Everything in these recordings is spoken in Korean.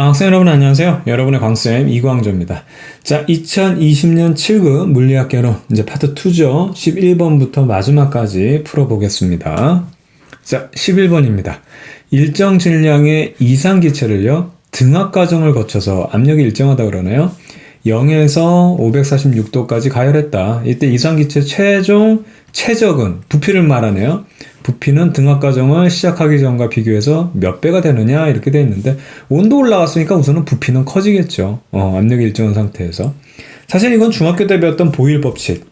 학생 여러분 안녕하세요. 여러분의 광쌤 이광조입니다. 자, 2020년 7급 물리학 개론 이제 파트 2죠. 11번부터 마지막까지 풀어보겠습니다. 자, 11번입니다. 일정 질량의 이상 기체를요. 등압 과정을 거쳐서 압력이 일정하다 그러네요. 0에서 546도까지 가열했다. 이때 이상 기체 최종 최적은 부피를 말하네요. 부피는 등압 과정을 시작하기 전과 비교해서 몇 배가 되느냐 이렇게 되어 있는데 온도 올라갔으니까 우선은 부피는 커지겠죠. 압력이 일정한 상태에서. 사실 이건 중학교 때 배웠던 보일 법칙,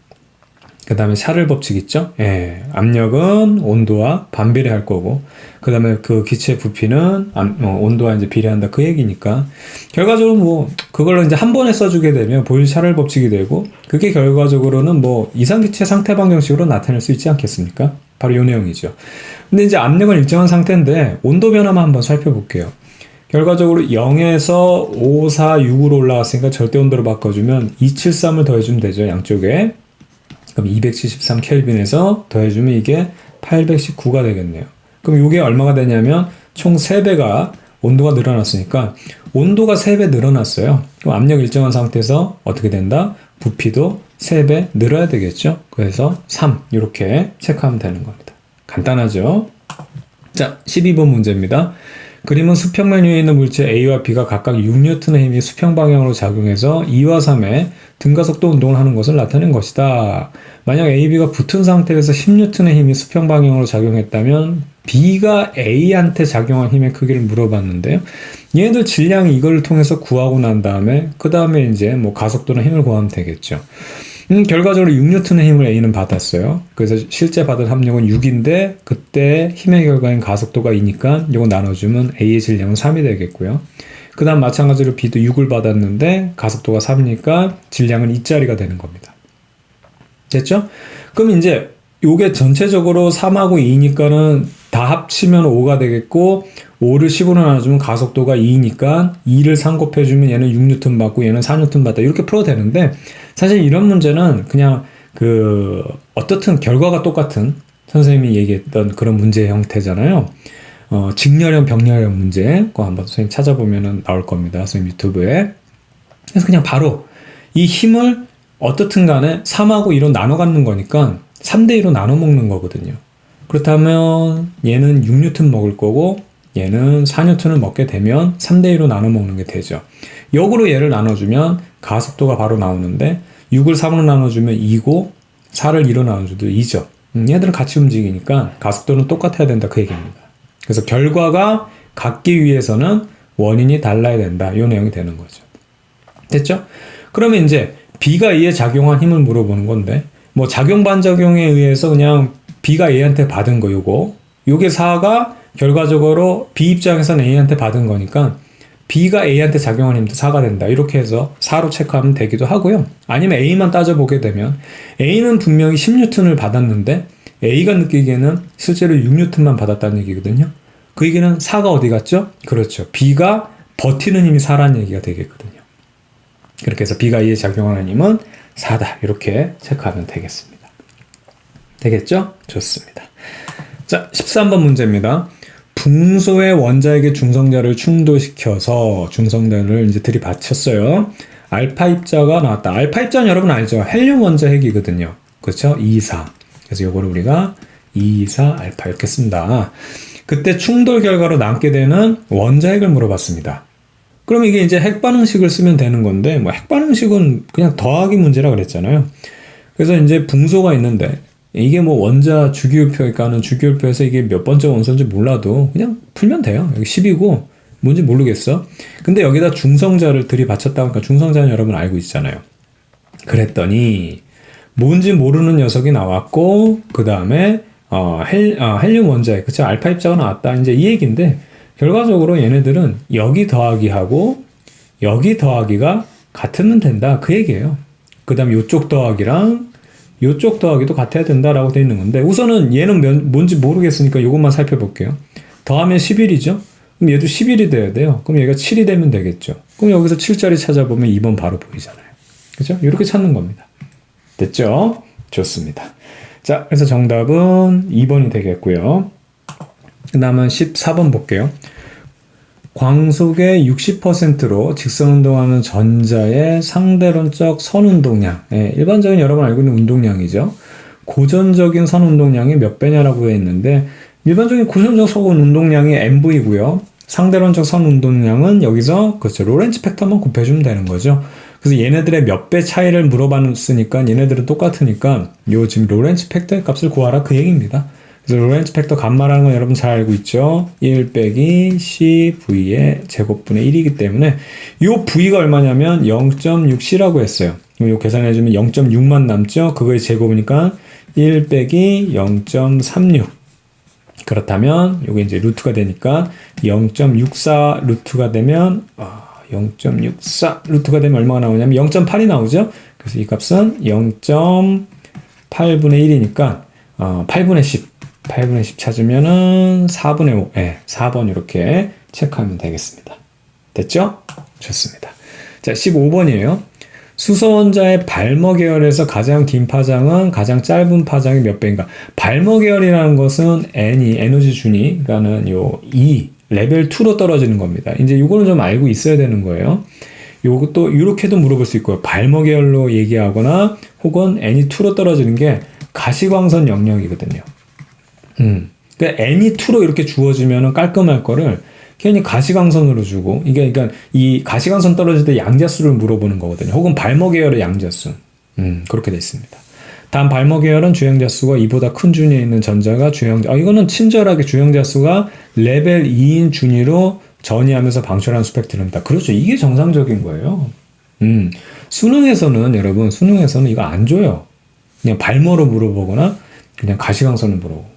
그 다음에 샤를 법칙 있죠. 압력은 온도와 반비례할 거고, 그 다음에 그 기체 부피는 온도와 이제 비례한다 그 얘기니까 결과적으로 뭐 그걸로 이제 한 번에 써주게 되면 보일 샤를 법칙이 되고, 그게 결과적으로는 뭐 이상기체 상태 방정식으로 나타낼 수 있지 않겠습니까? 바로 이 내용이죠. 근데 이제 압력은 일정한 상태인데 온도 변화만 한번 살펴볼게요. 결과적으로 0에서 546으로 올라갔으니까 절대 온도로 바꿔주면 273을 더해주면 되죠, 양쪽에. 그럼 273 켈빈에서 더해주면 이게 819가 되겠네요. 그럼 이게 얼마가 되냐면 총 3배가 온도가 늘어났으니까 온도가 3배 늘어났어요. 그럼 압력 일정한 상태에서 어떻게 된다? 부피도 3배 늘어야 되겠죠. 그래서 3 이렇게 체크하면 되는 겁니다. 간단하죠? 자, 12번 문제입니다. 그림은 수평면 위에 있는 물체 A와 B가 각각 6N의 힘이 수평 방향으로 작용해서 2와 3의 등가속도 운동을 하는 것을 나타낸 것이다. 만약 A, B가 붙은 상태에서 10N의 힘이 수평 방향으로 작용했다면 B가 A한테 작용한 힘의 크기를 물어봤는데요. 얘네들 질량이 이걸 통해서 구하고 난 다음에 그 다음에 이제 뭐 가속도나 힘을 구하면 되겠죠. 결과적으로 6N의 힘을 A는 받았어요. 그래서 실제 받은 합력은 6인데 그때 힘의 결과인 가속도가 2니까 이거 나눠주면 A의 질량은 3이 되겠고요. 그 다음 마찬가지로 B도 6을 받았는데 가속도가 3이니까 질량은 2짜리가 되는 겁니다. 됐죠? 그럼 이제 요게 전체적으로 3하고 2니까는 다 합치면 5가 되겠고 5를 10으로 나눠주면 가속도가 2니까 2를 3 곱해주면 얘는 6N 받고 얘는 4N 받다 이렇게 풀어도 되는데 사실 이런 문제는 그냥 어떻든 결과가 똑같은 선생님이 얘기했던 그런 문제 형태잖아요. 직렬형 병렬형 문제 그거 한번 선생님 찾아보면 나올 겁니다. 선생님 유튜브에. 그래서 그냥 바로 이 힘을 어떻든 간에 3하고 2로 나눠 갖는 거니까 3대 2로 나눠 먹는 거거든요. 그렇다면 얘는 6N 먹을 거고 얘는 4N을 먹게 되면 3대 2로 나눠 먹는 게 되죠. 역으로 얘를 나눠주면 가속도가 바로 나오는데 6을 3으로 나눠주면 2고 4를 2로 나눠줘도 2죠. 얘들은 같이 움직이니까 가속도는 똑같아야 된다 그 얘기입니다. 그래서 결과가 같기 위해서는 원인이 달라야 된다 이 내용이 되는 거죠. 됐죠? 그러면 이제 B가 A에 작용한 힘을 물어보는 건데 뭐 작용 반작용에 의해서 그냥 B가 A한테 받은 거 요게 4가 결과적으로 B 입장에서는 A한테 받은 거니까 B가 A한테 작용한 힘도 4가 된다. 이렇게 해서 4로 체크하면 되기도 하고요. 아니면 A만 따져보게 되면 A는 분명히 10N을 받았는데 A가 느끼기에는 실제로 6N만 받았다는 얘기거든요. 그 얘기는 4가 어디 갔죠? 그렇죠. B가 버티는 힘이 4라는 얘기가 되겠거든요. 그렇게 해서 B가 A에 작용하는 힘은 4다. 이렇게 체크하면 되겠습니다. 되겠죠? 좋습니다. 자, 13번 문제입니다. 붕소의 원자에게 중성자를 충돌시켜서 중성자를 이제 들이받쳤어요. 알파 입자가 나왔다. 알파 입자는 여러분 알죠? 헬륨 원자 핵이거든요. 그렇죠? 2, 4. 그래서 이거를 우리가 2, 4 알파 이렇게 씁니다. 그때 충돌 결과로 남게 되는 원자 핵을 물어봤습니다. 그럼 이게 이제 핵반응식을 쓰면 되는 건데 뭐 핵반응식은 그냥 더하기 문제라 그랬잖아요. 그래서 이제 붕소가 있는데 이게 뭐 원자 주기율표니까는 주기율표에서 이게 몇 번째 원소인지 몰라도 그냥 풀면 돼요. 여기 10이고 뭔지 모르겠어. 근데 여기다 중성자를 들이받쳤다 보니까 중성자는 여러분 알고 있잖아요. 그랬더니 뭔지 모르는 녀석이 나왔고 그 다음에 헬륨 원자에 그쵸 알파 입자가 나왔다. 이제 이 얘기인데 결과적으로 얘네들은 여기 더하기하고 여기 더하기가 같으면 된다. 그 얘기예요. 그 다음에 이쪽 더하기랑 이쪽 더하기도 같아야 된다라고 되어 있는 건데 우선은 얘는 뭔지 모르겠으니까 이것만 살펴볼게요. 더하면 11이죠? 그럼 얘도 11이 돼야 돼요. 그럼 얘가 7이 되면 되겠죠. 그럼 여기서 7자리 찾아보면 2번 바로 보이잖아요. 그죠? 이렇게 찾는 겁니다. 됐죠? 좋습니다. 자, 그래서 정답은 2번이 되겠고요. 그 다음은 14번 볼게요. 광속의 60%로 직선운동하는 전자의 상대론적 선운동량. 예, 일반적인 여러분 알고 있는 운동량이죠. 고전적인 선운동량이 몇 배냐라고 했는데 일반적인 고전적 선 운동량이 mv고요. 상대론적 선 운동량은 여기서 그렇죠. 로렌츠 팩터만 곱해주면 되는 거죠. 그래서 얘네들의 몇 배 차이를 물어봤으니까 얘네들은 똑같으니까 요 지금 로렌츠 팩터의 값을 구하라 그 얘기입니다. 그래서 로렌츠 팩터 값말하는 건 여러분 잘 알고 있죠. 1 빼기 CV의 제곱분의 1이기 때문에 요 V가 얼마냐면 0.6C라고 했어요. 요 계산해주면 0.6만 남죠. 그거의 제곱이니까 1 빼기 0.36. 그렇다면 요게 이제 루트가 되니까 0.64 루트가 되면 0.64 루트가 되면 얼마가 나오냐면 0.8이 나오죠. 그래서 이 값은 0.8분의 1이니까 8분의 10 찾으면은 4분의 5, 예, 4번 이렇게 체크하면 되겠습니다. 됐죠? 좋습니다. 자, 15번이에요. 수소원자의 발머 계열에서 가장 긴 파장은 가장 짧은 파장이 몇 배인가? 발머 계열이라는 것은 N이, 에너지 준위가는 요 2, 레벨 2로 떨어지는 겁니다. 이제 요거는 좀 알고 있어야 되는 거예요. 요것도 이렇게도 물어볼 수 있고요. 발머 계열로 얘기하거나 혹은 N이 2로 떨어지는 게 가시광선 영역이거든요. 그러니까 N이 2로 이렇게 주어지면 깔끔할 거를 괜히 가시광선으로 주고 이게 그러니까 이 가시광선 떨어질 때 양자수를 물어보는 거거든요. 혹은 발머 계열의 양자수. 그렇게 돼 있습니다. 다음 발머 계열은 주행자수가 이보다 큰 준위에 있는 전자가 이거는 친절하게 주행자수가 레벨 2인 준위로 전이하면서 방출하는 스펙트럼이다. 그렇죠. 이게 정상적인 거예요. 수능에서는 여러분 수능에서는 이거 안 줘요. 그냥 발머로 물어보거나 그냥 가시광선을 물어보고.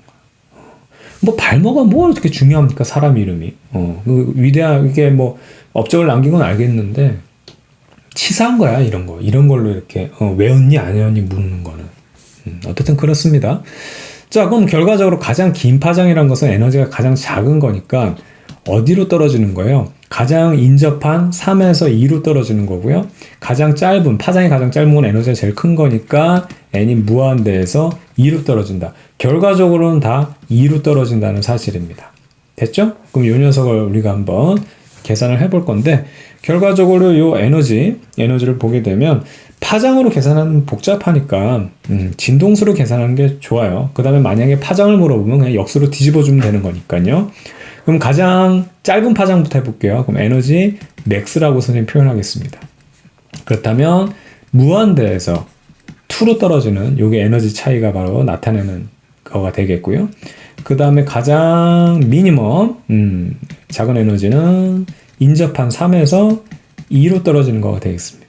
뭐 발머가 뭐 어떻게 중요합니까? 사람 이름이. 그 위대하게 뭐 업적을 남긴 건 알겠는데 치사한 거야 이런 거. 이런 걸로 이렇게 외웠니 안 외웠니 묻는 거는. 어쨌든 그렇습니다. 자, 그럼 결과적으로 가장 긴 파장이라는 것은 에너지가 가장 작은 거니까 어디로 떨어지는 거예요? 가장 인접한 3에서 2로 떨어지는 거고요. 가장 짧은, 파장이 가장 짧은 건 에너지가 제일 큰 거니까 n이 무한대에서 2로 떨어진다. 결과적으로는 다 2로 떨어진다는 사실입니다. 됐죠? 그럼 이 녀석을 우리가 한번 계산을 해볼 건데 결과적으로 이 에너지를 보게 되면 파장으로 계산하는 복잡하니까 진동수로 계산하는 게 좋아요. 그 다음에 만약에 파장을 물어보면 그냥 역수로 뒤집어주면 되는 거니까요. 그럼 가장 짧은 파장부터 해볼게요. 그럼 에너지 맥스라고 선생님 표현하겠습니다. 그렇다면 무한대에서 2로 떨어지는 요게 에너지 차이가 바로 나타내는 거가 되겠고요. 그 다음에 가장 미니멈 작은 에너지는 인접한 3에서 2로 떨어지는 거가 되겠습니다.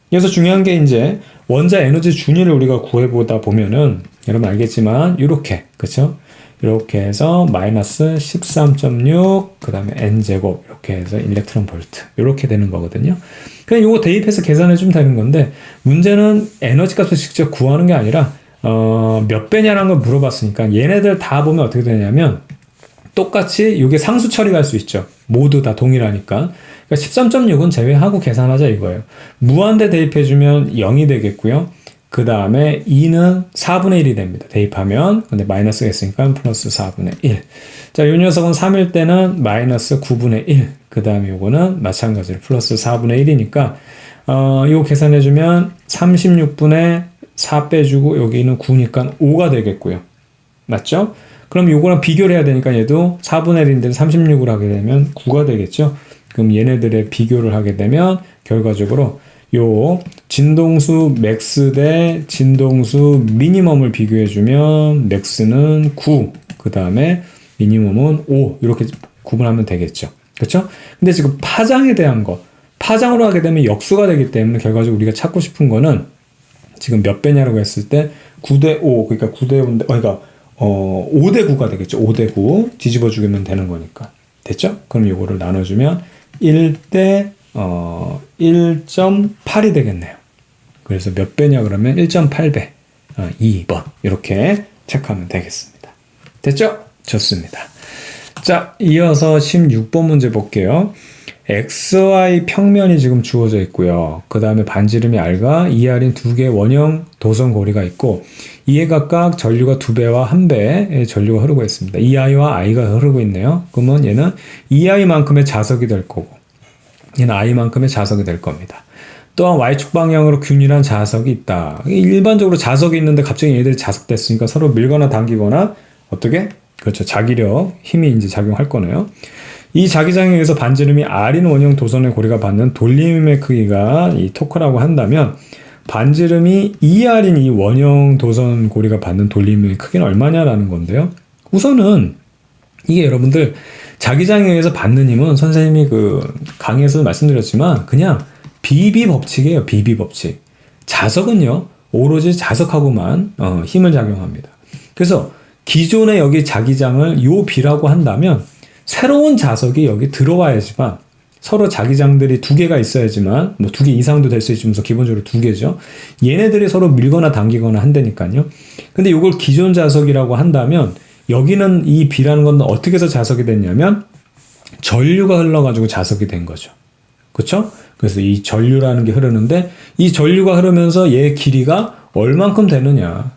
그래서 중요한 게 이제 원자 에너지 준위를 우리가 구해보다 보면은 여러분 알겠지만 이렇게 그쵸? 이렇게 해서 마이너스 13.6 그 다음에 n제곱 이렇게 해서 일렉트론 볼트 이렇게 되는 거거든요. 그냥 이거 대입해서 계산해주면 되는 건데 문제는 에너지 값을 직접 구하는 게 아니라 몇 배냐라는 걸 물어봤으니까 얘네들 다 보면 어떻게 되냐면 똑같이 이게 상수 처리가 할 수 있죠. 모두 다 동일하니까. 그러니까 13.6은 제외하고 계산하자 이거예요. 무한대 대입해주면 0이 되겠고요. 그 다음에 2는 4분의 1이 됩니다. 대입하면. 근데 마이너스가 있으니까 플러스 4분의 1. 자, 요 녀석은 3일 때는 마이너스 9분의 1. 그 다음에 요거는 마찬가지로 플러스 4분의 1이니까, 요거 계산해주면 36분의 4 빼주고 여기는 9니까 5가 되겠고요. 맞죠? 그럼 요거랑 비교를 해야 되니까 얘도 4분의 1인데 36을 하게 되면 9가 되겠죠? 그럼 얘네들의 비교를 하게 되면 결과적으로 요 진동수 맥스 대 진동수 미니멈을 비교해주면 맥스는 9, 그 다음에 미니멈은 5 이렇게 구분하면 되겠죠. 그렇죠? 근데 지금 파장에 대한 거 파장으로 하게 되면 역수가 되기 때문에 결과적으로 우리가 찾고 싶은 거는 지금 몇 배냐라고 했을 때 9대 5 그러니까 9대 5인데 그러니까 5대 9가 되겠죠. 5대 9 뒤집어 주면 되는 거니까. 됐죠? 그럼 요거를 나눠주면 1대 1.8이 되겠네요. 그래서 몇 배냐 그러면 1.8배 2번 이렇게 체크하면 되겠습니다. 됐죠? 좋습니다. 자, 이어서 16번 문제 볼게요. XY 평면이 지금 주어져 있고요. 그 다음에 반지름이 R과 ER인 두 개의 원형 도선고리가 있고 이에 각각 전류가 2배와 1배의 전류가 흐르고 있습니다. EI와 I가 흐르고 있네요. 그러면 얘는 EI만큼의 자석이 될 거고 얘는 I만큼의 자석이 될 겁니다. 또한 Y축 방향으로 균일한 자석이 있다. 일반적으로 자석이 있는데 갑자기 얘들이 자석됐으니까 서로 밀거나 당기거나 어떻게? 그렇죠. 자기력, 힘이 이제 작용할 거네요. 이 자기장에 의해서 반지름이 R인 원형 도선의 고리가 받는 돌림의 크기가 이 토크라고 한다면 반지름이 ER인 이 원형 도선 고리가 받는 돌림의 크기는 얼마냐라는 건데요. 우선은 이게 여러분들 자기장에 의해서 받는 힘은 선생님이 그 강의에서도 말씀드렸지만 그냥 비비 법칙이에요. 비비 법칙. 자석은요. 오로지 자석하고만 힘을 작용합니다. 그래서 기존의 여기 자기장을 요 B라고 한다면 새로운 자석이 여기 들어와야지만 서로 자기장들이 2개가 있어야지만 뭐 2개 이상도 될 수 있으면서 기본적으로 2개죠. 얘네들이 서로 밀거나 당기거나 한다니까요. 근데 이걸 기존 자석이라고 한다면 여기는 이 B라는 건 어떻게 해서 자석이 됐냐면 전류가 흘러가지고 자석이 된 거죠. 그렇죠? 그래서 이 전류라는 게 흐르는데 이 전류가 흐르면서 얘 길이가 얼만큼 되느냐.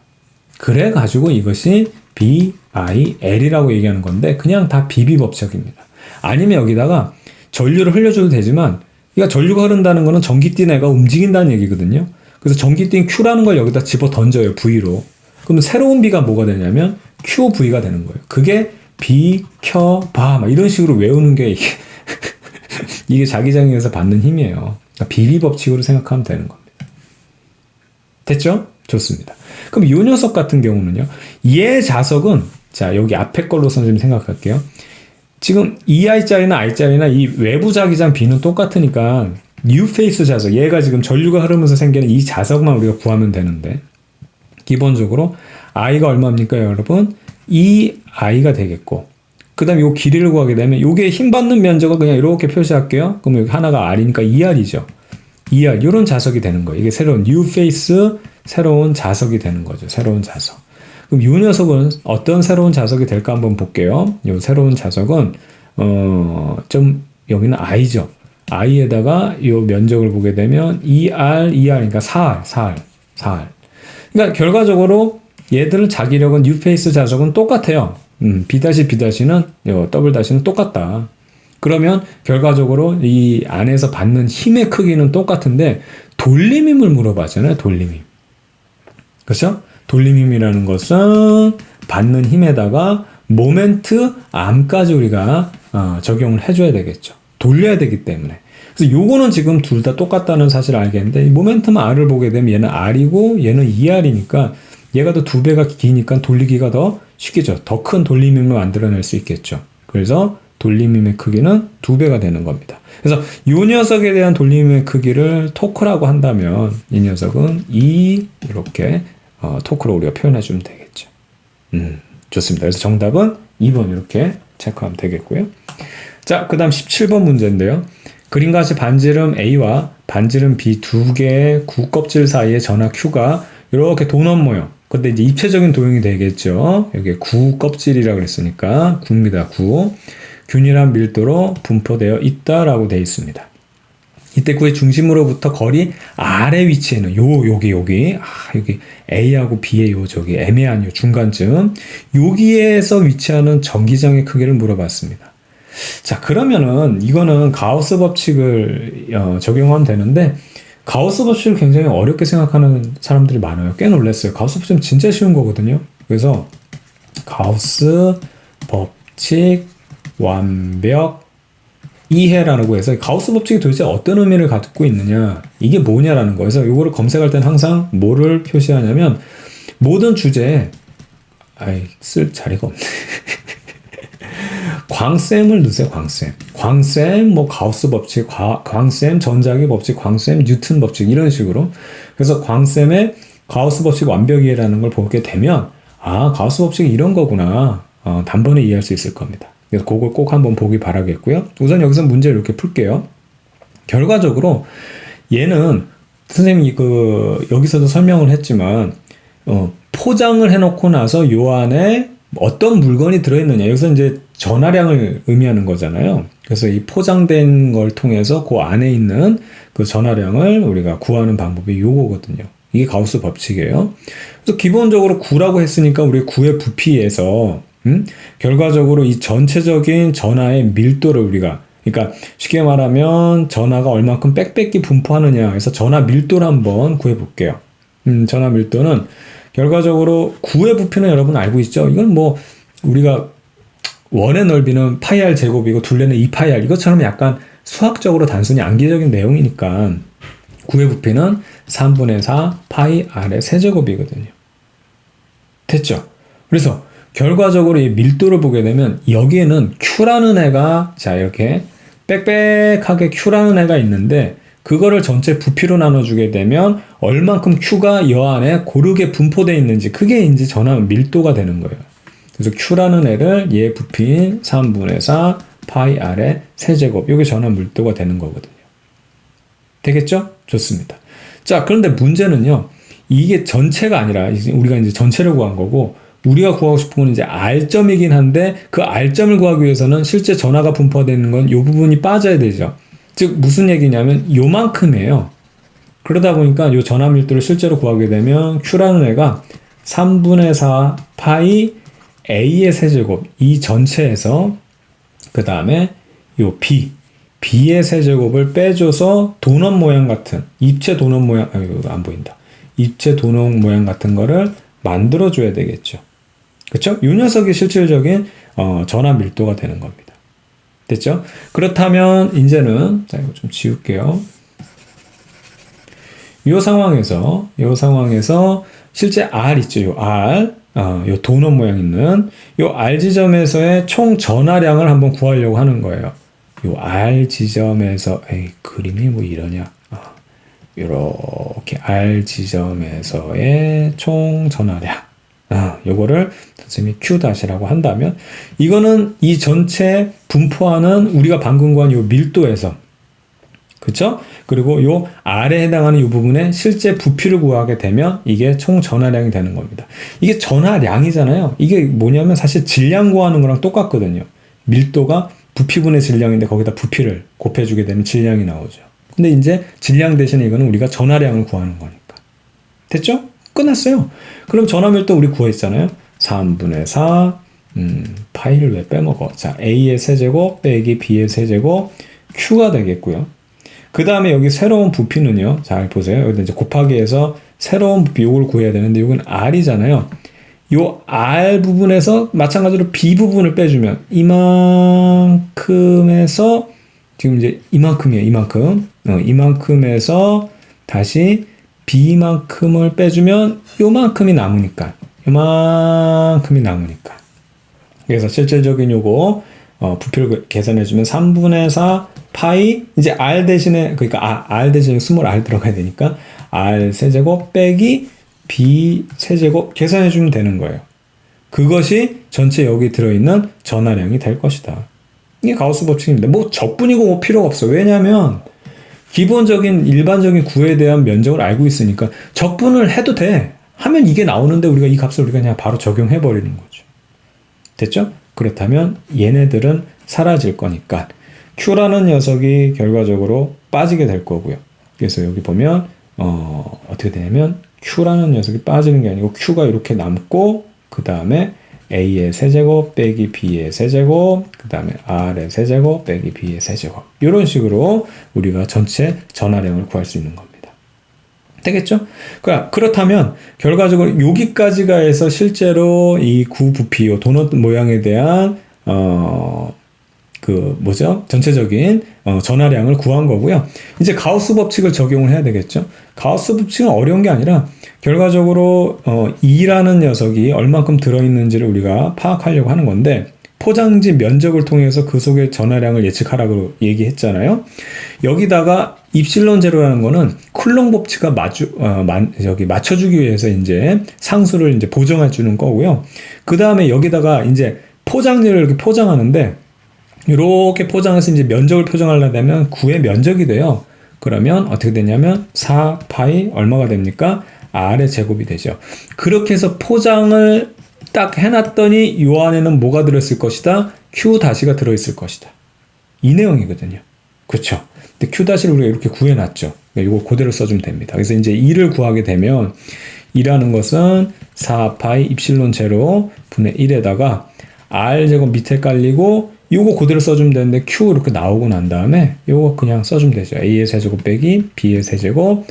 그래 가지고 이것이 BIL이라고 얘기하는 건데 그냥 다 비비법칙입니다. 아니면 여기다가 전류를 흘려줘도 되지만 그러니까 전류가 흐른다는 거는 전기띠 애가 움직인다는 얘기거든요. 그래서 전기띠인 Q라는 걸 여기다 집어 던져요. V로. 그러면 새로운 B가 뭐가 되냐면 QV가 되는 거예요. 그게 비켜봐 막 이런 식으로 외우는 게 이게 이게 자기장에서 받는 힘이에요. 그러니까 비비법칙으로 생각하면 되는 겁니다. 됐죠? 좋습니다. 그럼 이 녀석 같은 경우는요. 얘 자석은 자 여기 앞에 걸로 선생님 생각할게요. 지금 EI짜리나 I짜리나 이 외부 자기장 B는 똑같으니까 뉴페이스 자석 얘가 지금 전류가 흐르면서 생기는 이 자석만 우리가 구하면 되는데 기본적으로 I가 얼마입니까 여러분? EI가 되겠고 그 다음에 요 길이를 구하게 되면 요게 힘받는 면적을 그냥 이렇게 표시할게요. 그럼 여기 하나가 R이니까 ER이죠. ER 이런 자석이 되는 거예요. 이게 새로운 뉴페이스 새로운 자석이 되는 거죠. 새로운 자석. 그럼 이 녀석은 어떤 새로운 자석이 될까 한번 볼게요. 이 새로운 자석은 좀 여기는 I죠. I에다가 이 면적을 보게 되면 ER 그러니까 4R. 그러니까 결과적으로 얘들은 자기력은 뉴페이스 자석은 똑같아요. B-B'는 더블-는 똑같다. 그러면 결과적으로 이 안에서 받는 힘의 크기는 똑같은데 돌림힘을 물어봐잖아요. 돌림힘. 그렇죠? 돌림힘이라는 것은 받는 힘에다가 모멘트 암까지 우리가 적용을 해줘야 되겠죠. 돌려야 되기 때문에. 그래서 요거는 지금 둘 다 똑같다는 사실을 알겠는데 이 모멘텀 R을 보게 되면 얘는 R이고 얘는 ER이니까 얘가 더 2배가 기니까 돌리기가 더 쉽겠죠. 더 큰 돌림힘을 만들어낼 수 있겠죠. 그래서 돌림힘의 크기는 2배가 되는 겁니다. 그래서 이 녀석에 대한 돌림힘의 크기를 토크라고 한다면 이 녀석은 이렇게 토크로 우리가 표현해 주면 되겠죠. 좋습니다. 그래서 정답은 2번 이렇게 체크하면 되겠고요. 자, 그 다음 17번 문제인데요. 그림과 같이 반지름 A와 반지름 B 두 개의 구껍질 사이의 전하 Q가 이렇게 도넛 모형. 근데 이제 입체적인 도형이 되겠죠. 여기 구껍질이라고 그랬으니까 구입니다. 구. 균일한 밀도로 분포되어 있다라고 되어 있습니다. 이때 구의 중심으로부터 거리 R에 위치해는 여기 A하고 B의 저기 애매한 중간쯤 여기에서 위치하는 전기장의 크기를 물어봤습니다. 자, 그러면은 이거는 가우스 법칙을 적용하면 되는데 가우스 법칙을 굉장히 어렵게 생각하는 사람들이 많아요. 꽤 놀랐어요. 가우스 법칙은 진짜 쉬운 거거든요. 그래서 가우스 법칙 완벽 이해라고 해서 가우스 법칙이 도대체 어떤 의미를 갖고 있느냐 이게 뭐냐라는 거예요. 그래서 이거를 검색할 때는 항상 뭐를 표시하냐면 모든 주제에 쓸 자리가 없네. 광쌤을 넣으세요. 광쌤 뭐 가우스 법칙, 광쌤 전자기 법칙, 광쌤 뉴턴 법칙 이런 식으로. 그래서 광쌤의 가우스 법칙 완벽 이해라는 걸 보게 되면 가우스 법칙이 이런 거구나. 단번에 이해할 수 있을 겁니다. 그래서 그걸 꼭 한번 보기 바라겠고요. 우선 여기서 문제를 이렇게 풀게요. 결과적으로 얘는 선생님이 여기서도 설명을 했지만 포장을 해놓고 나서 요 안에 어떤 물건이 들어있느냐 여기서 이제 전하량을 의미하는 거잖아요. 그래서 이 포장된 걸 통해서 그 안에 있는 그 전하량을 우리가 구하는 방법이 요거거든요. 이게 가우스 법칙이에요. 그래서 기본적으로 구라고 했으니까 우리 구의 부피에서 결과적으로 이 전체적인 전하의 밀도를 우리가, 그러니까 쉽게 말하면 전하가 얼마큼 빽빽히 분포하느냐 해서 전하 밀도를 한번 구해 볼게요. 전하 밀도는 결과적으로 구의 부피는 여러분 알고 있죠? 이건 뭐 우리가 원의 넓이는 파이 r 제곱이고 둘레는 2파이 r, 이것처럼 약간 수학적으로 단순히 암기적인 내용이니까 구의 부피는 3분의 4 파이 r의 세제곱이거든요. 됐죠? 그래서 결과적으로 이 밀도를 보게 되면 여기에는 Q라는 애가, 자 이렇게 빽빽하게 Q라는 애가 있는데 그거를 전체 부피로 나눠주게 되면 얼만큼 Q가 이 안에 고르게 분포되어 있는지, 그게 이제 전하 밀도가 되는 거예요. 그래서 Q라는 애를 얘 부피인 3분의 4 파이 r의 세제곱, 이게 전하 밀도가 되는 거거든요. 되겠죠? 좋습니다. 자, 그런데 문제는요, 이게 전체가 아니라 우리가 이제 전체를 구한 거고, 우리가 구하고 싶은 건 이제 R점이긴 한데 그 R점을 구하기 위해서는 실제 전하가 분포되는 건 이 부분이 빠져야 되죠. 즉 무슨 얘기냐면 요만큼이에요. 그러다 보니까 이 전하 밀도를 실제로 구하게 되면 Q라는 애가 3분의 4 파이 A의 세제곱, 이 전체에서 그 다음에 요 B의 세제곱을 빼줘서 도넛 모양 같은, 입체 도넛 모양, 이거 안 보인다. 입체 도넛 모양 같은 거를 만들어줘야 되겠죠. 그쵸? 이 녀석이 실질적인 전하 밀도가 되는 겁니다. 됐죠? 그렇다면 이제는, 자 이거 좀 지울게요. 이 상황에서 실제 R 있죠? 요 R, 요 도넛 모양 있는 요 R 지점에서의 총 전하량을 한번 구하려고 하는 거예요. 요 R 지점에서, 그림이 뭐 이러냐? 요렇게 R 지점에서의 총 전하량, 요거를 선생님이 Q-라고 한다면, 이거는 이 전체 분포하는 우리가 방금 구한 요 밀도에서, 그쵸? 그리고 요 R에 해당하는 요 부분에 실제 부피를 구하게 되면 이게 총 전하량이 되는 겁니다. 이게 전하량이잖아요. 이게 뭐냐면 사실 질량 구하는 거랑 똑같거든요. 밀도가 부피분의 질량인데 거기다 부피를 곱해주게 되면 질량이 나오죠. 근데 이제 질량 대신에 이거는 우리가 전하량을 구하는 거니까. 됐죠? 끝났어요. 그럼 전하 밀도 우리 구했잖아요. 3분의 4, 파이를 왜 빼먹어? 자, A의 세제곱 빼기 B의 세제곱, Q가 되겠고요. 그 다음에 여기 새로운 부피는요. 잘 보세요. 여기 이제 곱하기 해서 새로운 부피, 요걸 구해야 되는데, 이건 R이잖아요. 요 R 부분에서 마찬가지로 B 부분을 빼주면, 이만큼에서, 지금 이제 이만큼이에요. 이만큼에서 다시 B만큼을 빼주면 요만큼이 남으니까. 그래서 실질적인 요거, 부피를 계산해주면 3분의 4 파이, 이제 R 대신에, 그러니까 R 대신에 스몰 r 들어가야 되니까 R 세제곱 빼기 B 세제곱 계산해주면 되는 거예요. 그것이 전체 여기 들어있는 전하량이 될 것이다. 이게 가우스 법칙입니다. 뭐 적분이고 뭐 필요가 없어. 왜냐면 기본적인 일반적인 구에 대한 면적을 알고 있으니까 적분을 해도 돼. 하면 이게 나오는데 우리가 이 값을 우리가 그냥 바로 적용해 버리는 거죠. 됐죠? 그렇다면 얘네들은 사라질 거니까 Q라는 녀석이 결과적으로 빠지게 될 거고요. 그래서 여기 보면 어떻게 되냐면 Q라는 녀석이 빠지는 게 아니고 Q가 이렇게 남고, 그 다음에 A의 세제곱 빼기 B의 세제곱, 그 다음에 R의 세제곱 빼기 B의 세제곱, 이런 식으로 우리가 전체 전하량을 구할 수 있는 겁니다. 되겠죠? 그렇다면 결과적으로 여기까지가 해서 실제로 이 구부피, 도넛 모양에 대한 전체적인 전하량을 구한 거고요. 이제 가우스 법칙을 적용을 해야 되겠죠. 가우스 법칙은 어려운 게 아니라 결과적으로 E라는 녀석이 얼만큼 들어있는지를 우리가 파악하려고 하는 건데, 포장지 면적을 통해서 그 속의 전하량을 예측하라고 얘기했잖아요. 여기다가 입실론 제로라는 거는 쿨롱 법칙과 맞춰주기 위해서 이제 상수를 이제 보정해 주는 거고요. 그 다음에 여기다가 이제 포장지를 이렇게 포장하는데, 이렇게 포장해서 이제 면적을 표정하려면 9의 면적이 돼요. 그러면 어떻게 되냐면 4파이 얼마가 됩니까? R의 제곱이 되죠. 그렇게 해서 포장을 딱 해놨더니 이 안에는 뭐가 들어있을 것이다? Q-가 들어있을 것이다. 이 내용이거든요. 그렇죠? 근데 Q'를 우리가 이렇게 구해놨죠. 이거 그대로 써주면 됩니다. 그래서 이제 2를 구하게 되면 2라는 것은 4파이 입실론 제로 분의 1에다가 R제곱 밑에 깔리고 요거 그대로 써주면 되는데 Q 이렇게 나오고 난 다음에 요거 그냥 써주면 되죠. A의 세제곱 빼기 B의 세제곱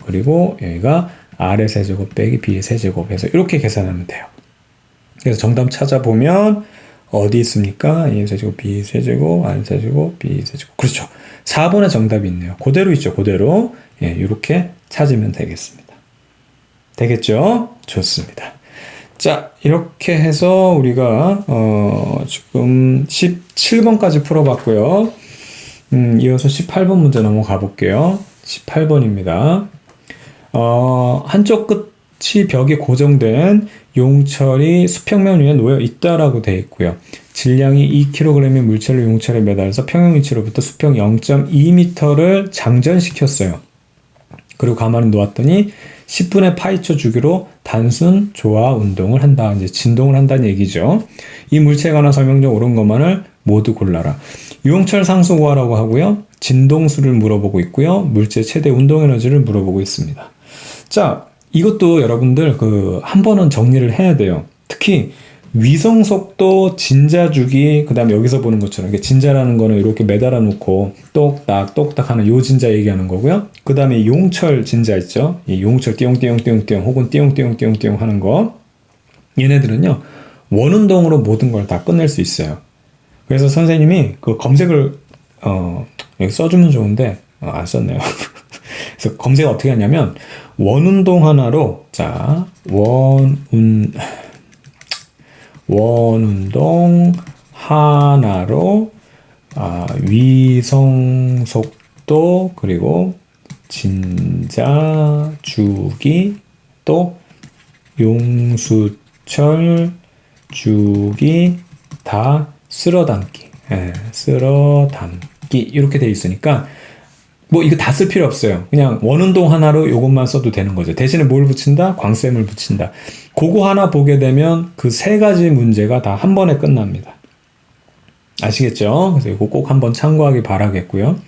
그리고 여기가 R의 세제곱 빼기 B의 세제곱 해서 이렇게 계산하면 돼요. 그래서 정답 찾아보면 어디 있습니까? A의 세제곱 B의 세제곱 R의 세제곱 B의 세제곱 그렇죠. 4번에 정답이 있네요. 그대로 있죠. 그대로 이렇게 찾으면 되겠습니다. 되겠죠? 좋습니다. 자, 이렇게 해서 우리가 지금 17번까지 풀어봤고요. 이어서 18번 문제 넘어가 볼게요. 18번입니다. 한쪽 끝이 벽에 고정된 용철이 수평면 위에 놓여 있다라고 되어 있고요. 질량이 2kg의 물체를 용철에 매달아서 평형 위치로부터 수평 0.2m를 장전시켰어요. 그리고 가만히 놓았더니 10분의 파이초 주기로 단순 조화 운동을 한다. 이제 진동을 한다는 얘기죠. 이 물체에 관한 설명 중 옳은 것만을 모두 골라라. 유용철 상수 구하라고 하고요. 진동수를 물어보고 있고요. 물체 최대 운동 에너지를 물어보고 있습니다. 자, 이것도 여러분들 한 번은 정리를 해야 돼요. 특히 위성 속도, 진자 주기, 그 다음에 여기서 보는 것처럼 진자라는 거는 이렇게 매달아 놓고 똑딱 하는 요 진자 얘기하는 거고요. 그 다음에 용철 진자 있죠. 이 용철 띠용띠용띠용띠용 혹은 띠용띠용띠용띠용 하는 거. 얘네들은요, 원운동으로 모든 걸 다 끝낼 수 있어요. 그래서 선생님이 그 검색을, 여기 써주면 좋은데, 안 썼네요. 그래서 검색 어떻게 하냐면, 원운동 하나로, 자, 원운동 하나로 위성 속도 그리고 진자 주기 또 용수철 주기 다 쓸어담기 쓸어담기 이렇게 돼 있으니까 뭐 이거 다 쓸 필요 없어요. 그냥 원운동 하나로 이것만 써도 되는 거죠. 대신에 뭘 붙인다? 광쌤을 붙인다. 그거 하나 보게 되면 그 세 가지 문제가 다 한 번에 끝납니다. 아시겠죠? 그래서 이거 꼭 한번 참고하기 바라겠고요.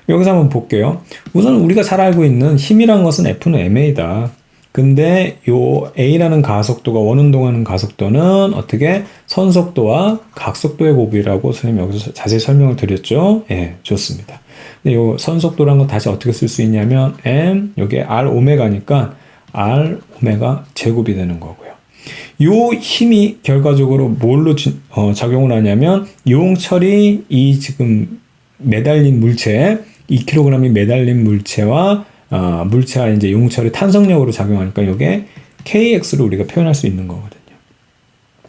여기서 한번 볼게요. 우선 우리가 잘 알고 있는 힘이란 것은 F는 ma다. 근데 요 a라는 가속도가 원운동하는 가속도는 어떻게 선속도와 각속도의 곱이라고 선생님이 여기서 자세히 설명을 드렸죠. 예, 좋습니다. 근데 요 선속도라는 건 다시 어떻게 쓸 수 있냐면 m 요게 r 오메가니까 r 오메가 제곱이 되는 거고요. 요 힘이 결과적으로 뭘로 작용을 하냐면 용철이 이 지금 매달린 물체 2kg이 매달린 물체와 물체와 이제 용철이 탄성력으로 작용하니까 이게 kx로 우리가 표현할 수 있는 거거든요.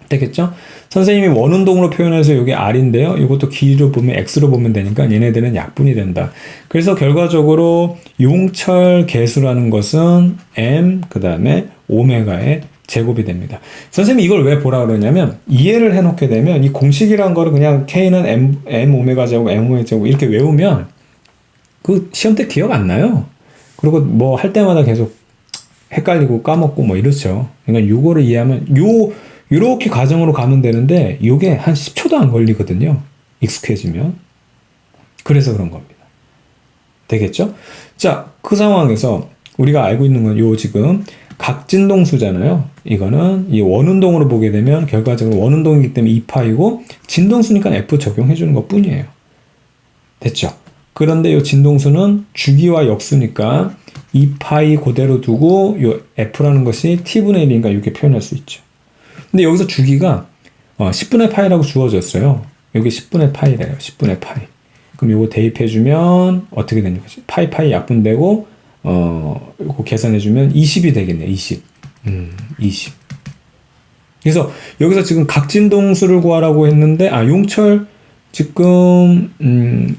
되겠죠? 선생님이 원운동으로 표현해서 이게 r인데요. 이것도 길이로 보면 x로 보면 되니까 얘네들은 약분이 된다. 그래서 결과적으로 용철 개수라는 것은 m 그 다음에 오메가의 제곱이 됩니다. 선생님이 이걸 왜 보라 그러냐면 이해를 해놓게 되면 이 공식이란 거를 그냥 k는 m 오메가 제곱 m 오메가 제곱 이렇게 외우면 그 시험 때 기억 안 나요. 그리고 뭐 할 때마다 계속 헷갈리고 까먹고 뭐 이렇죠. 그러니까 요거를 이해하면 요렇게 과정으로 가면 되는데 요게 한 10초도 안 걸리거든요. 익숙해지면. 그래서 그런 겁니다. 되겠죠? 자, 그 상황에서 우리가 알고 있는 건 요 지금 각진동수잖아요. 이거는 이 원운동으로 보게 되면 결과적으로 원운동이기 때문에 2파이고 진동수니까 F 적용해 주는 것 뿐이에요. 됐죠? 그런데 이 진동수는 주기와 역수니까 2파이 그대로 두고 이 F라는 것이 T분의 1인가 이렇게 표현할 수 있죠. 근데 여기서 주기가 10분의 파이라고 주어졌어요. 여기 10분의 파이래요. 10분의 파이. 그럼 이거 대입해주면 어떻게 되는 거지? 파이 약분되고 이거 계산해주면 20이 되겠네. 20. 20. 그래서 여기서 지금 각진동수를 구하라고 했는데 용철 지금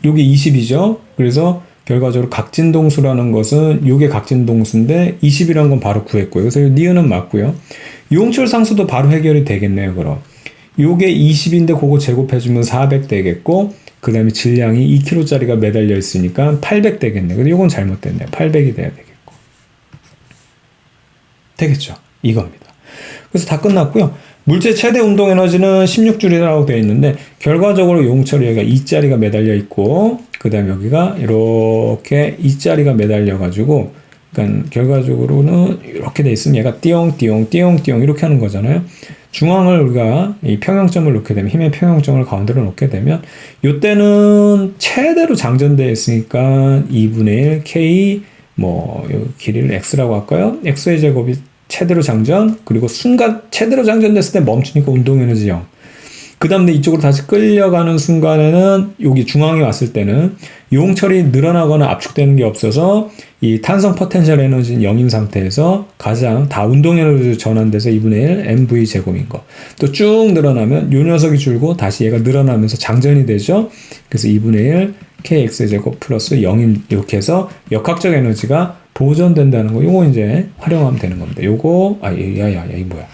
요게 20이죠. 그래서 결과적으로 각진동수라는 것은 요게 각진동수인데 20이라는 건 바로 구했고요. 그래서 니은은 맞고요. 용철 상수도 바로 해결이 되겠네요. 그럼 요게 20인데 그거 제곱해주면 400 되겠고 그 다음에 질량이 2kg짜리가 매달려 있으니까 800 되겠네. 근데 요건 잘못됐네요. 800이 돼야 되겠고. 되겠죠. 이겁니다. 그래서 다 끝났고요. 물체 최대 운동 에너지는 16줄이라고 되어 있는데 결과적으로 용처리 여기가 2자리가 매달려 있고 그 다음에 여기가 이렇게 2자리가 매달려 가지고 그러니까 결과적으로는 이렇게 돼 있으면 얘가 띠용띠용 이렇게 하는 거잖아요. 중앙을 우리가 이 평형점을 놓게 되면 힘의 평형점을 가운데로 놓게 되면 이때는 최대로 장전되어 있으니까 2분의 1 K 뭐 길이를 X라고 할까요? X의 제곱이 최대로 장전 그리고 순간 최대로 장전됐을 때 멈추니까 운동 에너지 0. 그 다음에 이쪽으로 다시 끌려가는 순간에는 여기 중앙에 왔을 때는 용철이 늘어나거나 압축되는 게 없어서 이 탄성 포텐셜 에너지는 0인 상태에서 가장 다 운동 에너지로 전환돼서 2분의 1 mv 제곱인 거. 또 쭉 늘어나면 요 녀석이 줄고 다시 얘가 늘어나면서 장전이 되죠. 그래서 2분의 1 kx 제곱 플러스 0인 이렇게 해서 역학적 에너지가 보존된다는 거. 요거 이제 활용하면 되는 겁니다. 요거 이 뭐야?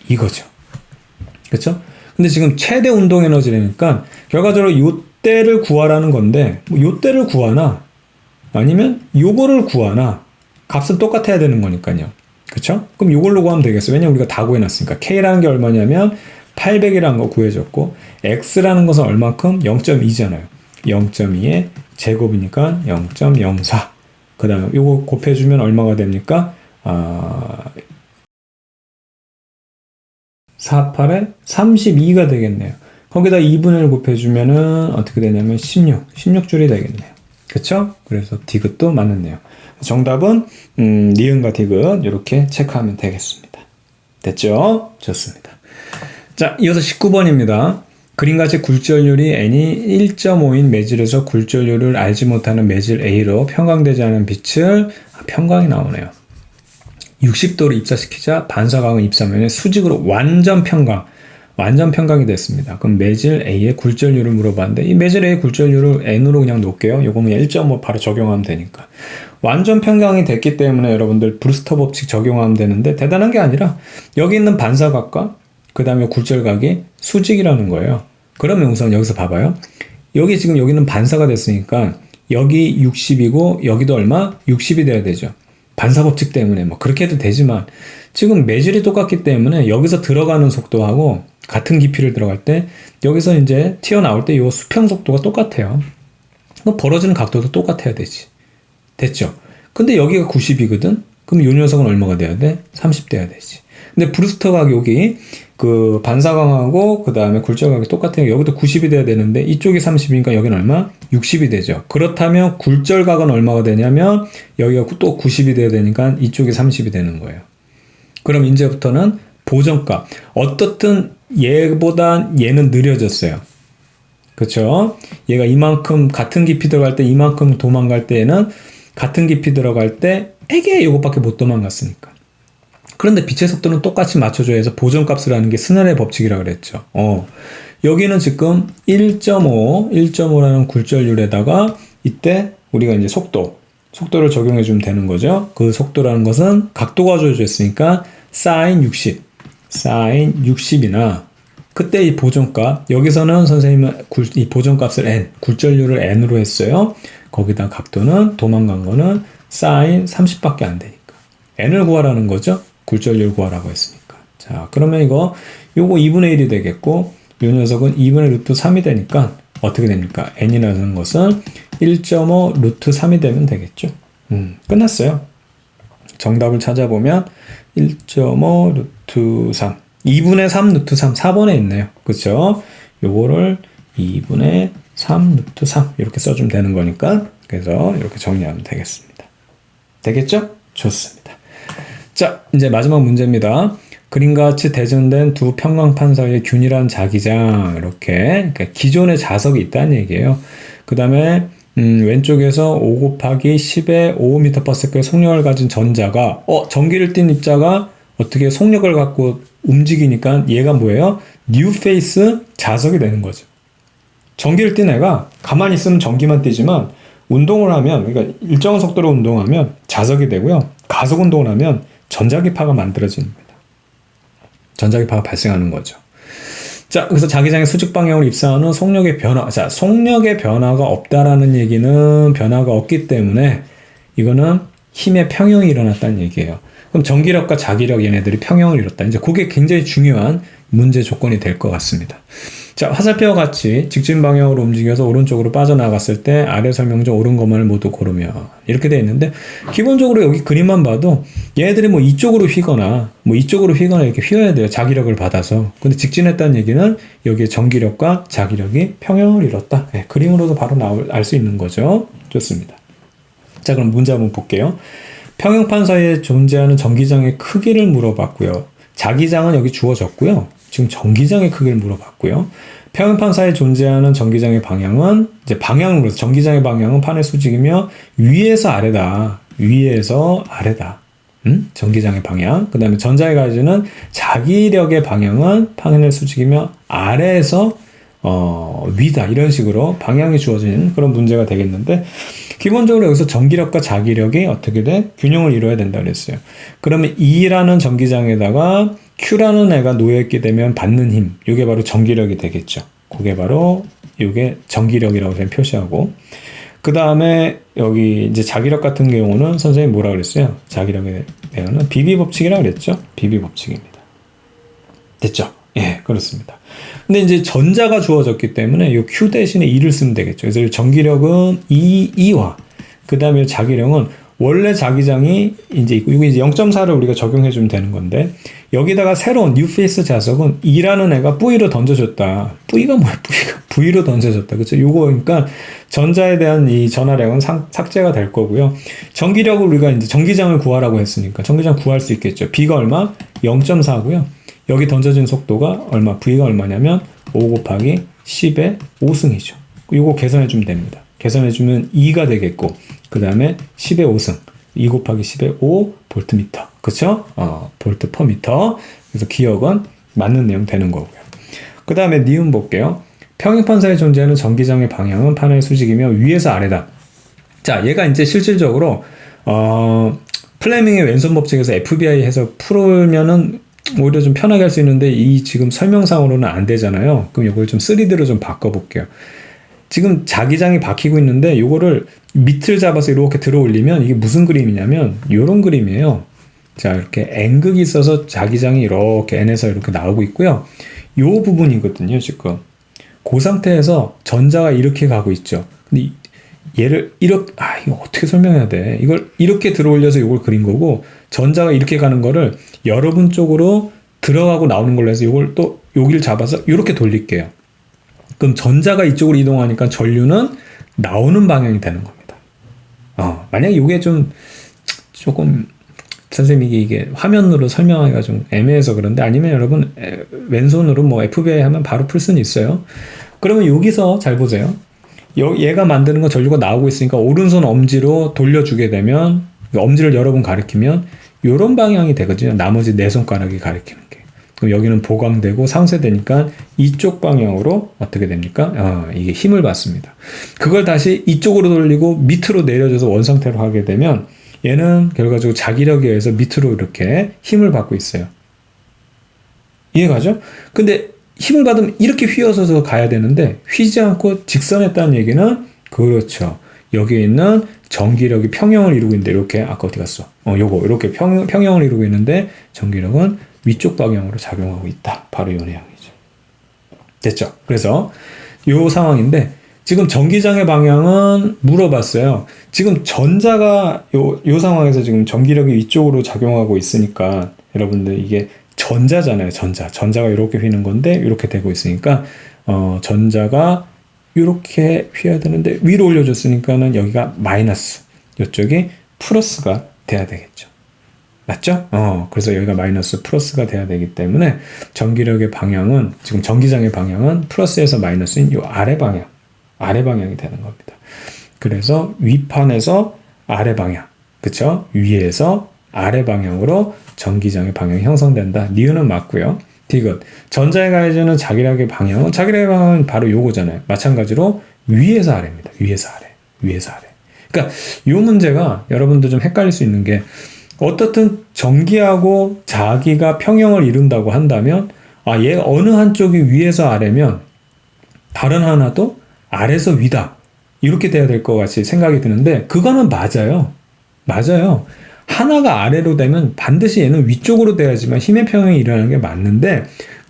이거죠. 그렇죠? 근데 지금 최대 운동 에너지라니까 결과적으로 요때를 구하라는 건데 뭐 요때를 구하나 아니면 요거를 구하나 값은 똑같아야 되는 거니까요. 그렇죠? 그럼 요걸로 구하면 되겠어요. 왜냐면 우리가 다 구해놨으니까 K라는 게 얼마냐면 800이라는 거 구해줬고 X라는 것은 얼만큼? 0.2잖아요. 0.2의 제곱이니까 0.04. 그 다음에 요거 곱해주면 얼마가 됩니까? 48에 32가 되겠네요. 거기다 2분의 1 곱해주면은 어떻게 되냐면 16줄이 되겠네요. 그쵸? 그래서 디귿도 맞는데요. 정답은 니은과 디귿 이렇게 체크하면 되겠습니다. 됐죠? 좋습니다. 자, 이어서 19번입니다. 그림같이 굴절률이 n이 1.5인 매질에서 굴절률을 알지 못하는 매질 A로 평강되지 않은 빛을 평강이 나오네요. 60도로 입사시키자 반사광은 입사면에 수직으로 완전 평강이 됐습니다. 그럼 매질 A의 굴절률을 물어봤는데 이 매질 A의 굴절률을 N으로 그냥 놓을게요. 요거는 1.5 바로 적용하면 되니까. 완전 평강이 됐기 때문에 여러분들 브루스터 법칙 적용하면 되는데 대단한 게 아니라 여기 있는 반사각과 그 다음에 굴절각이 수직이라는 거예요. 그러면 우선 여기서 봐봐요. 지금 여기는 반사가 됐으니까 여기 60이고 여기도 얼마? 60이 돼야 되죠. 반사법칙 때문에 뭐 그렇게 해도 되지만 지금 매질이 똑같기 때문에 여기서 들어가는 속도하고 같은 깊이를 들어갈 때 여기서 이제 튀어나올 때 이 수평 속도가 똑같아요. 벌어지는 각도도 똑같아야 되지. 됐죠? 근데 여기가 90이거든? 그럼 이 녀석은 얼마가 돼야 돼? 30 돼야 되지. 근데 브루스터 가격이 그 반사광하고 그 다음에 굴절각이 똑같아요. 여기도 90이 돼야 되는데 이쪽이 30이니까 여기는 얼마? 60이 되죠. 그렇다면 굴절각은 얼마가 되냐면 여기가 또 90이 돼야 되니까 이쪽이 30이 되는 거예요. 그럼 이제부터는 보정값. 어떻든 얘보다 얘는 느려졌어요. 그렇죠? 얘가 이만큼 같은 깊이 들어갈 때 이만큼 도망갈 때에는 같은 깊이 들어갈 때 에게 이것밖에 못 도망갔으니까. 그런데 빛의 속도는 똑같이 맞춰줘야 해서 보정값을 하는 게 스넬의 법칙이라고 그랬죠. 여기는 지금 1.5라는 굴절률에다가 이때 우리가 이제 속도를 적용해 주면 되는 거죠. 그 속도라는 것은 각도가 주어져 있으니까 sin 60이나 그때 이 보정값, 여기서는 선생님은 이 보정값을 n, 굴절률을 n으로 했어요. 거기다 각도는 도망간 거는 sin 30밖에 안 되니까. n을 구하라는 거죠. 굴절률 구하라고 했으니까. 자, 그러면 요거 2분의 1이 되겠고, 이 녀석은 2분의 루트 3이 되니까, 어떻게 됩니까? n이라는 것은 1.5 루트 3이 되면 되겠죠. 끝났어요. 정답을 찾아보면 1.5 루트 3. 2분의 3 루트 3. 4번에 있네요. 그쵸? 요거를 2분의 3 루트 3. 이렇게 써주면 되는 거니까, 그래서 이렇게 정리하면 되겠습니다. 되겠죠? 좋습니다. 자, 이제 마지막 문제입니다. 그림과 같이 대전된 두 평광판 사이의 균일한 자기장, 이렇게 그러니까 기존의 자석이 있다는 얘기예요. 그 다음에 왼쪽에서 5 곱하기 10의 5m/s의 속력을 가진 전자가 전기를 띤 입자가 어떻게 속력을 갖고 움직이니까 얘가 뭐예요? 뉴 페이스 자석이 되는 거죠. 전기를 띤 애가 가만히 있으면 전기만 뛰지만 운동을 하면, 그러니까 일정한 속도로 운동하면 자석이 되고요. 가속 운동을 하면 전자기파가 만들어지는 겁니다. 전자기파가 발생하는 거죠. 자, 그래서 자기장의 수직 방향으로 입상하는 속력의 변화. 자, 속력의 변화가 없다라는 얘기는 변화가 없기 때문에 이거는 힘의 평형이 일어났다는 얘기예요. 그럼 전기력과 자기력 얘네들이 평형을 이뤘다. 이제 그게 굉장히 중요한 문제 조건이 될 것 같습니다. 자, 화살표와 같이 직진 방향으로 움직여서 오른쪽으로 빠져나갔을 때 아래 설명 중 옳은 것만을 모두 고르며 이렇게 되어 있는데, 기본적으로 여기 그림만 봐도 얘네들이 뭐 이쪽으로 휘거나 뭐 이쪽으로 휘거나 이렇게 휘어야 돼요. 자기력을 받아서. 근데 직진했다는 얘기는 여기에 전기력과 자기력이 평형을 이뤘다. 네, 그림으로도 바로 알 수 있는 거죠. 좋습니다. 자, 그럼 문제 한번 볼게요. 평형판 사이에 존재하는 전기장의 크기를 물어봤고요. 자기장은 여기 주어졌고요. 지금 전기장의 크기를 물어봤고요. 평형판 사이에 존재하는 전기장의 방향은 이제 방향을 물어서 전기장의 방향은 판의 수직이며 위에서 아래다. 위에서 아래다. 전기장의 방향. 그 다음에 전자의 가해지는 자기력의 방향은 판의 수직이며 아래에서 위다. 이런 식으로 방향이 주어진 그런 문제가 되겠는데, 기본적으로 여기서 전기력과 자기력이 어떻게 돼? 균형을 이루어야 된다 그랬어요. 그러면 E라는 전기장에다가 Q라는 애가 놓여있게 되면 받는 힘, 이게 바로 전기력이 되겠죠. 그게 바로 이게 전기력이라고 저는 표시하고, 그 다음에 여기 이제 자기력 같은 경우는 선생님이 뭐라 그랬어요? 자기력에 대해서는 비비법칙이라고 그랬죠? 비비법칙입니다. 됐죠? 예, 그렇습니다. 근데 이제 전자가 주어졌기 때문에 이 Q 대신에 E를 쓰면 되겠죠. 그래서 이 전기력은 E와 그 다음에 자기력은 원래 자기장이 이제 있고, 이게 이제 0.4를 우리가 적용해 주면 되는 건데, 여기다가 새로운 뉴페이스 자석은 E라는 애가 V로 던져줬다. V가 뭐야? V로 던져줬다. 그렇죠? 요거 그러니까 전자에 대한 이 전하력은 삭제가 될 거고요. 전기력을 우리가 이제 전기장을 구하라고 했으니까 전기장 구할 수 있겠죠. B가 얼마? 0.4고요. 여기 던져진 속도가 얼마? V가 얼마냐면 5 곱하기 10의 5승이죠. 이거 계산해주면 됩니다. 계산해주면 2가 되겠고, 그 다음에 10의 5승, 2 곱하기 10의 5 볼트미터. 그쵸? 볼트 퍼 미터. 그래서 기억은 맞는 내용 되는 거고요. 그 다음에 니은 볼게요. 평행판 사이에 존재하는 전기장의 방향은 판의 수직이며 위에서 아래다. 자, 얘가 이제 실질적으로, 플레밍의 왼손 법칙에서 FBI 해서 풀면은 오히려 좀 편하게 할 수 있는데, 이 지금 설명상으로는 안 되잖아요. 그럼 이걸 좀 3D로 좀 바꿔볼게요. 지금 자기장이 박히고 있는데, 이거를 밑을 잡아서 이렇게 들어 올리면 이게 무슨 그림이냐면 이런 그림이에요. 자, 이렇게 N극이 있어서 자기장이 이렇게 N에서 이렇게 나오고 있고요. 이 부분이거든요, 지금. 그 상태에서 전자가 이렇게 가고 있죠. 근데 얘를 이렇게, 이거 어떻게 설명해야 돼? 이걸 이렇게 들어 올려서 이걸 그린 거고, 전자가 이렇게 가는 거를 여러분 쪽으로 들어가고 나오는 걸로 해서 이걸 또 여기를 잡아서 이렇게 돌릴게요. 그럼 전자가 이쪽으로 이동하니까 전류는 나오는 방향이 되는 겁니다. 만약에 이게 조금 선생님이 이게 화면으로 설명하기가 좀 애매해서 그런데, 아니면 여러분 왼손으로 뭐 FBI 하면 바로 풀 수는 있어요. 그러면 여기서 잘 보세요. 얘가 만드는 건 전류가 나오고 있으니까 오른손 엄지로 돌려주게 되면, 엄지를 여러 번 가리키면 이런 방향이 되거든요. 나머지 네 손가락이 가리키는 게. 그럼 여기는 보강되고 상쇄되니까 이쪽 방향으로 어떻게 됩니까? 이게 힘을 받습니다. 그걸 다시 이쪽으로 돌리고 밑으로 내려줘서 원상태로 하게 되면 얘는 결과적으로 자기력에 의해서 밑으로 이렇게 힘을 받고 있어요. 이해가죠? 근데 힘을 받으면 이렇게 휘어서서 가야 되는데 휘지 않고 직선했다는 얘기는, 그렇죠, 여기에 있는 전기력이 평형을 이루고 있는데, 이렇게 아까 어디 갔어? 요거 이렇게 평형을 이루고 있는데 전기력은 위쪽 방향으로 작용하고 있다. 바로 이 내용이죠. 됐죠? 그래서 요 상황인데, 지금 전기장의 방향은 물어봤어요. 지금 전자가 요 상황에서 지금 전기력이 위쪽으로 작용하고 있으니까, 여러분들 이게 전자잖아요. 전자가 이렇게 휘는 건데 이렇게 되고 있으니까 전자가 이렇게 휘어야 되는데 위로 올려줬으니까는 여기가 마이너스, 이쪽이 플러스가 돼야 되겠죠. 맞죠? 그래서 여기가 마이너스 플러스가 돼야 되기 때문에 전기력의 방향은, 지금 전기장의 방향은 플러스에서 마이너스인 이 아래 방향이 되는 겁니다. 그래서 위판에서 아래 방향, 그쵸? 위에서 아래 방향으로 전기장의 방향이 형성된다. 니은은 맞고요. 디귿. 전자에 가해지는 자기력의 방향은 바로 요거잖아요. 마찬가지로 위에서 아래입니다. 위에서 아래. 그러니까 이 문제가 여러분들 좀 헷갈릴 수 있는 게, 어떻든 전기하고 자기가 평형을 이룬다고 한다면, 얘 어느 한쪽이 위에서 아래면 다른 하나도 아래에서 위다. 이렇게 돼야 될 것 같이 생각이 드는데, 그거는 맞아요. 맞아요. 하나가 아래로 되면 반드시 얘는 위쪽으로 돼야지만 힘의 평형이 일어나는 게 맞는데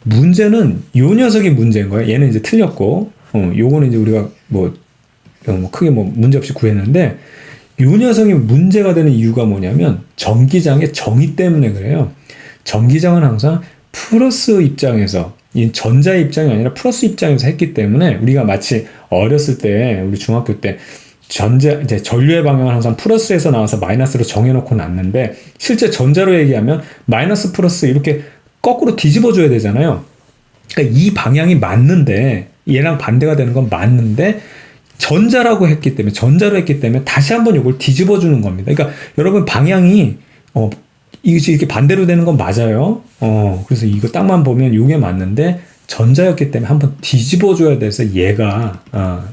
문제는 요 녀석이 문제인 거예요. 얘는 이제 틀렸고 요거는 이제 우리가 뭐 크게 뭐 문제 없이 구했는데 요 녀석이 문제가 되는 이유가 뭐냐면 전기장의 정의 때문에 그래요. 전기장은 항상 플러스 입장에서 이 전자의 입장이 아니라 플러스 입장에서 했기 때문에 우리가 마치 어렸을 때 우리 중학교 때 이제 전류의 방향은 항상 플러스에서 나와서 마이너스로 정해놓고 놨는데 실제 전자로 얘기하면 마이너스 플러스 이렇게 거꾸로 뒤집어 줘야 되잖아요. 그러니까 이 방향이 맞는데 얘랑 반대가 되는 건 맞는데 전자로 했기 때문에 다시 한번 이걸 뒤집어 주는 겁니다. 그러니까 여러분 방향이 이렇게 반대로 되는 건 맞아요. 그래서 이거 딱만 보면 이게 맞는데 전자였기 때문에 한번 뒤집어 줘야 돼서 얘가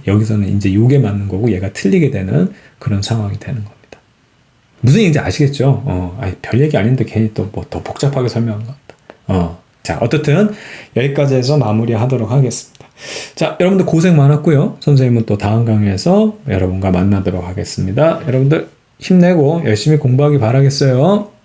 여기서는 이제 이게 맞는 거고 얘가 틀리게 되는 그런 상황이 되는 겁니다. 무슨 얘기인지 아시겠죠? 별 얘기 아닌데 괜히 또 뭐 더 복잡하게 설명한 것 같다. 자, 어떻든 여기까지 해서 마무리하도록 하겠습니다. 자, 여러분들 고생 많았고요. 선생님은 또 다음 강의에서 여러분과 만나도록 하겠습니다. 여러분들 힘내고 열심히 공부하기 바라겠어요.